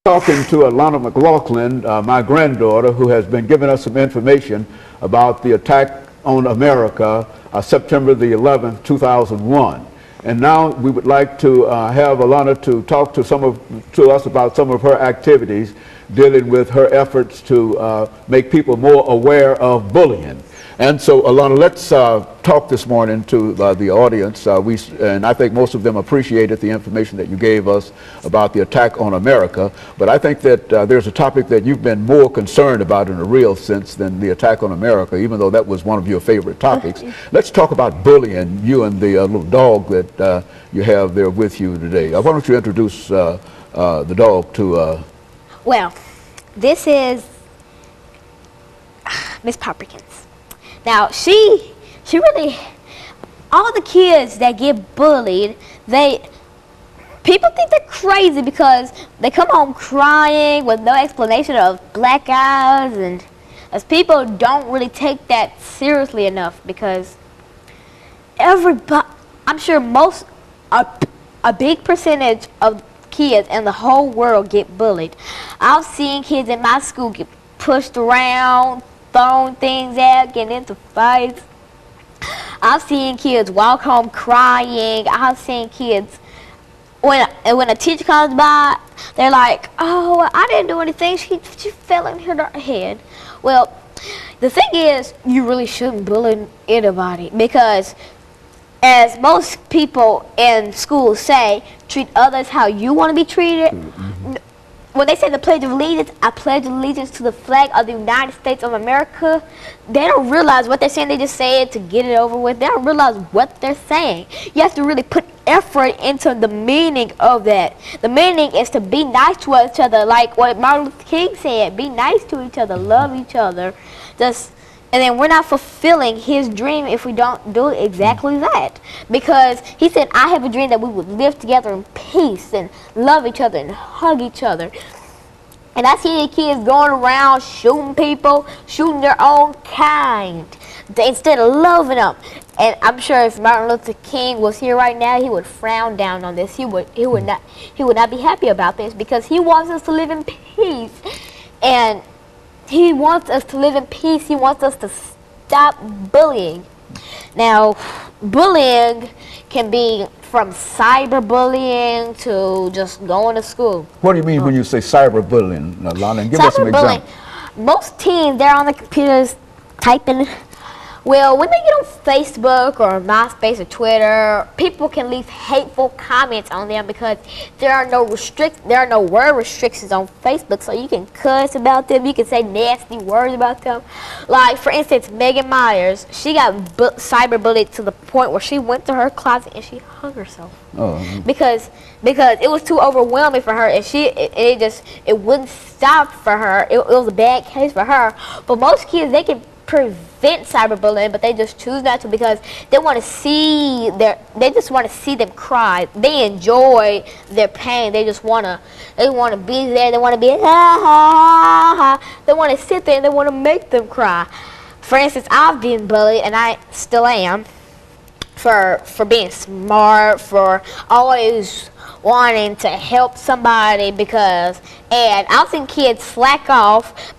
Talking to Alana McLaughlin, my granddaughter, who has been giving us some information about the attack on America, September the 11th, 2001. And now we would like to have Alana to talk to us about some of her activities dealing with her efforts to make people more aware of bullying. And so, Alana, let's talk this morning to the audience. And I think most of them appreciated the information that you gave us about the attack on America. But I think that there's a topic that you've been more concerned about in a real sense than the attack on America, even though that was one of your favorite topics. Let's talk about bullying, you and the little dog that you have there with you today. Why don't you introduce the dog to... Well, this is Miss Paprikins. Now, she really, all the kids that get bullied, people think they're crazy because they come home crying with no explanation of black eyes, and as people don't really take that seriously enough because everybody, I'm sure a big percentage of kids in the whole world get bullied. I've seen kids in my school get pushed around, throwing things out, getting into fights. I've seen kids walk home crying. I've seen kids, when a teacher comes by, they're like, oh, I didn't do anything. She fell in her head. Well, the thing is, you really shouldn't bully anybody because, as most people in school say, treat others how you want to be treated. When they say the Pledge of Allegiance, I pledge allegiance to the flag of the United States of America, they don't realize what they're saying. They just say it to get it over with. They don't realize what they're saying. You have to really put effort into the meaning of that. The meaning is to be nice to each other, like what Martin Luther King said. Be nice to each other, love each other. And then we're not fulfilling his dream if we don't do exactly that. Because he said, I have a dream that we would live together in peace and love each other and hug each other. And I see the kids going around shooting people, shooting their own kind, instead of loving them. And I'm sure if Martin Luther King was here right now, he would frown down on this. He would not be happy about this because he wants us to live in peace. And he wants us to live in peace. He wants us to stop bullying. Now, bullying can be from cyberbullying to just going to school. What do you mean when you say cyberbullying, Alana? Give us some examples. Most teens, they're on the computers typing. Well, when they get on Facebook or MySpace or Twitter, people can leave hateful comments on them because there are no word restrictions on Facebook, so you can cuss about them, you can say nasty words about them. Like, for instance, Megan Myers, she got cyberbullied to the point where she went to her closet and she hung herself. Because it was too overwhelming for her, and it wouldn't stop for her. It was a bad case for her. But most kids, they can prevent cyberbullying, but they just choose not to because they just want to see them cry. They enjoy their pain. They want to be there. They want to be They want to sit there and they want to make them cry. For instance, I've been bullied, and I still am, for being smart, for always wanting to help somebody and I've seen kids slack off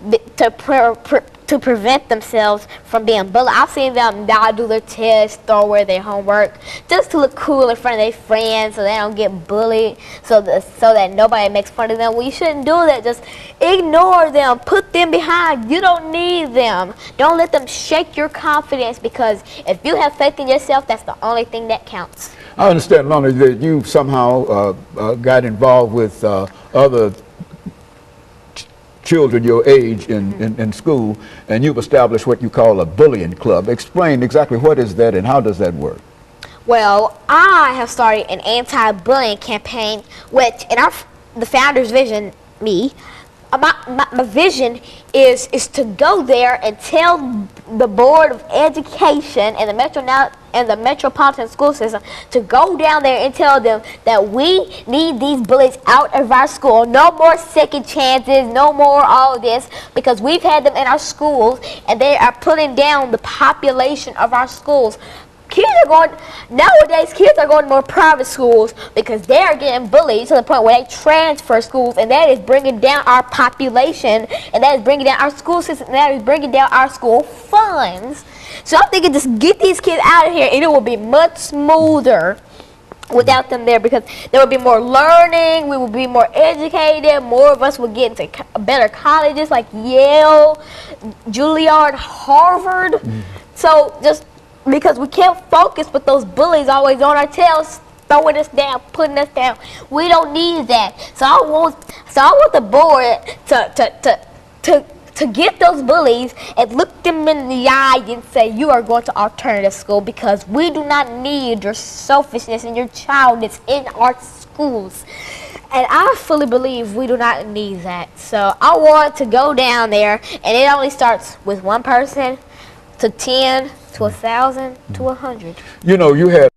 to prevent themselves from being bullied. I've seen them not do their tests, throw away their homework, just to look cool in front of their friends so they don't get bullied, so that nobody makes fun of them. We shouldn't do that. Just ignore them. Put them behind. You don't need them. Don't let them shake your confidence, because if you have faith in yourself, that's the only thing that counts. I understand, Lana, that you somehow got involved with other children your age in school, and you've established what you call a bullying club. Explain exactly what is that and how does that work? Well, I have started an anti-bullying campaign, which the founder's vision, me, my vision is to go there and tell the Board of Education and the Metropolitan School System to go down there and tell them that we need these bullies out of our school. No more second chances, no more all of this, because we've had them in our schools and they are putting down the population of our schools. nowadays kids are going to more private schools because they are getting bullied to the point where they transfer schools, and that is bringing down our population, and that is bringing down our school system, and that is bringing down our school funds. So I'm thinking just get these kids out of here, and it will be much smoother without them there, because there will be more learning, we will be more educated, more of us will get into better colleges like Yale, Juilliard, Harvard. So just because we can't focus with those bullies always on our tails, throwing us down, putting us down. We don't need that. So I want the board to get those bullies and look them in the eye and say, you are going to alternative school, because we do not need your selfishness and your childness in our schools. And I fully believe we do not need that. So I want to go down there, and it only starts with one person, to 10, to 1,000, to 100. You know, you had